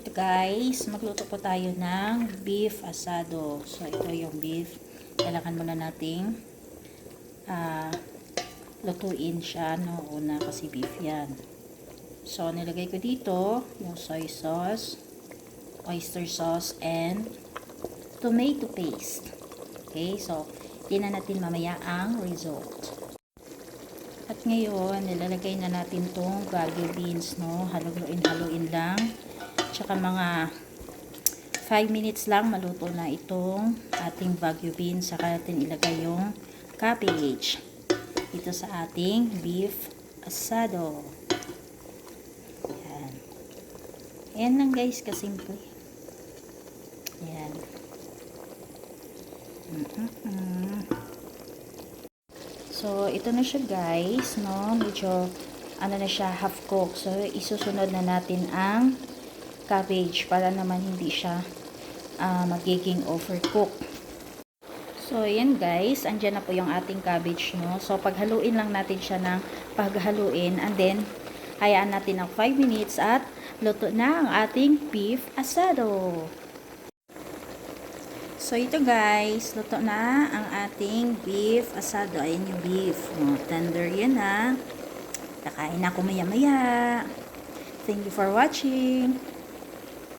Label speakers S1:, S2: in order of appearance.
S1: ito guys, magluto po tayo ng beef asado. So ito yung beef. Kailangan muna nating lutuin siya no una kasi beef yan. So nilagay ko dito yung soy sauce, oyster sauce, and tomato paste. Okay, so tingnan natin mamaya ang result. At ngayon, nilalagay na natin tong bagu beans, no? Haluin lang. Tsaka mga 5 minutes lang maluto na itong ating bagu beans. Saka natin ilagay yung cabbage dito sa ating beef asado. Yan. Yan lang guys, kasimple. Yan. So, ito na siya guys, no? Medyo, ano na siya, half cook. So, isusunod na natin ang cabbage para naman hindi siya magiging overcook. So, yan guys, andyan na po yung ating cabbage, no? So, paghaluin lang natin siya ng paghaluin and then, hayaan natin ng 5 minutes at luto na ang ating beef asado. So, ito guys, luto na ang ating beef asado. Ayan yung beef. No, tender yan ha. Kakain na ako maya-maya. Thank you for watching.